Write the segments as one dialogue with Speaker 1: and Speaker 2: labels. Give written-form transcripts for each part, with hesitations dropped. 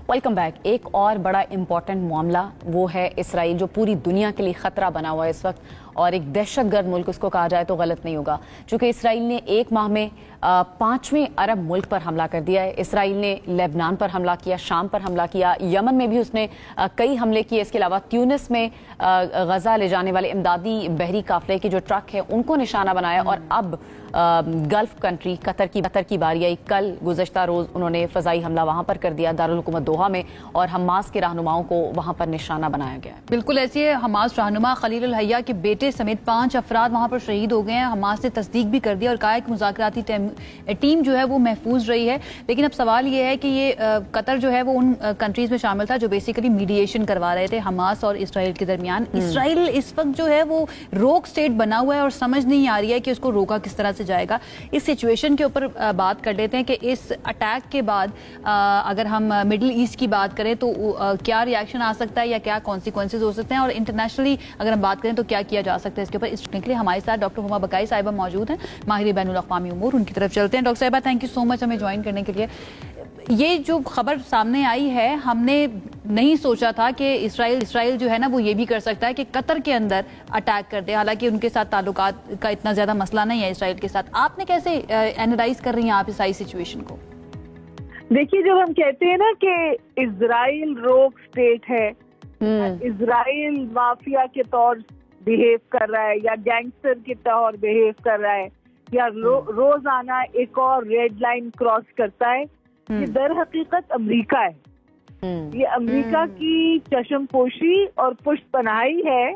Speaker 1: Welcome back. एक और बड़ा इंपॉर्टेंट मामला वो है इसराइल, जो पूरी दुनिया के लिए खतरा बना हुआ है इस वक्त, और एक दहशतगर्द मुल्क उसको कहा जाए तो गलत नहीं होगा, क्योंकि इसराइल ने एक माह में 5वें अरब मुल्क पर हमला कर दिया है। इसराइल ने लेबनान पर हमला किया, शाम पर हमला किया, यमन में भी उसने कई हमले किए। इसके अलावा ट्यूनिस में गजा ले जाने वाले इमदादी बहरी काफले के जो ट्रक है उनको निशाना बनाया, और अब गल्फ कंट्री कतर की बारी आई। कल गुज़श्ता रोज उन्होंने फ़ज़ाई हमला वहां पर कर दिया दारुल हुकूमत दोहा में, और हमास के रहनुमाओं को वहां पर निशाना बनाया गया।
Speaker 2: बिल्कुल ऐसी है। हमास रहनुमा खलील अल हया के बेटे समेत 5 अफराद वहां पर शहीद हो गए हैं। हमास ने तस्दीक भी कर दिया और कहा है कि मुज़ाकराती टीम जो है वो महफूज रही है। लेकिन अब सवाल ये है कि ये कतर जो है वो उन कंट्रीज में शामिल था जो बेसिकली मीडिएशन करवा रहे थे हमास और इसराइल के दरमियान। इसराइल इस वक्त जो है वो रोक स्टेट बना हुआ है और समझ नहीं आ रही है कि उसको रोका किस तरह से जाएगा। इस सिचुएशन के ऊपर बात कर लेते हैं कि इस अटैक के बाद अगर हम मिडिल ईस्ट की बात करें तो क्या रिएक्शन आ सकता है या क्या कॉन्सिक्वेंसेज हो सकते हैं, और इंटरनेशनली अगर हम बात करें तो क्या किया जा सकता है इसके ऊपर। इस के लिए हमारे साथ डॉक्टर हुमा बकाई साहिबा मौजूद हैं, माहिर बैनुल अक़वामी उमूर। उनकी तरफ चलते हैं। डॉक्टर साहिबा, थैंक यू सो मच हमें ज्वाइन करने के लिए। ये जो खबर सामने आई है, हमने नहीं सोचा था कि इसराइल जो है ना वो ये भी कर सकता है कि कतर के अंदर अटैक कर दे। हालांकि उनके साथ ताल्लुकात का इतना ज्यादा मसला नहीं है इसराइल के साथ। आपने कैसे एनालाइज कर रही हैं आप इस सारी सिचुएशन को?
Speaker 3: देखिए, जब हम कहते हैं ना कि इसराइल रोग स्टेट है, इसराइल माफिया के तौर बिहेव कर रहा है या गैंगस्टर के तौर बिहेव कर रहा है या रोजाना एक और रेड लाइन क्रॉस करता है, ये दर हकीकत अमरीका है। ये अमरीका की चश्मपोशी और पुष्ट पनाही है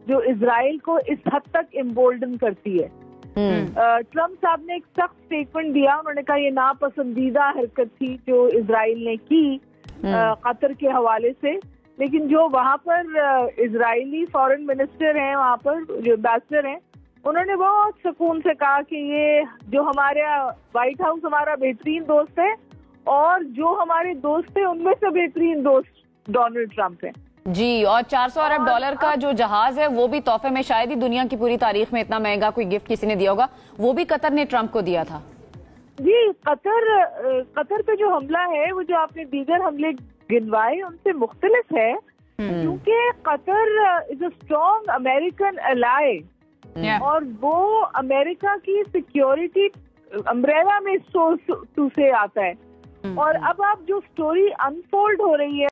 Speaker 3: जो इसराइल को इस हद तक एम्बोल्डन करती है। ट्रम्प साहब ने एक सख्त स्टेटमेंट दिया। उन्होंने कहा ये नापसंदीदा हरकत थी जो इसराइल ने की कतर के हवाले से, लेकिन जो वहाँ पर इजरायली फॉरेन मिनिस्टर हैं, वहाँ पर जो एम्बेसडर हैं, उन्होंने बहुत सुकून से कहा कि ये जो हमारे व्हाइट हाउस हमारा बेहतरीन दोस्त है और जो हमारे दोस्त है उनमें से बेहतरीन दोस्त डोनाल्ड ट्रंप है
Speaker 1: जी। और 400 अरब डॉलर का जो जहाज है वो भी तोहफे में, शायद ही दुनिया की पूरी तारीख में इतना महंगा कोई गिफ्ट किसी ने दिया होगा, वो भी कतर ने ट्रंप को दिया था।
Speaker 3: जी, कतर पे जो हमला है वो जो आपने दीगर हमले गिनवाए उनसे मुख्तलिफ है, क्योंकि Qatar is a strong American ally और वो अमेरिका की सिक्योरिटी अम्ब्रेला में से आता है। और अब आप जो स्टोरी अनफोल्ड हो रही है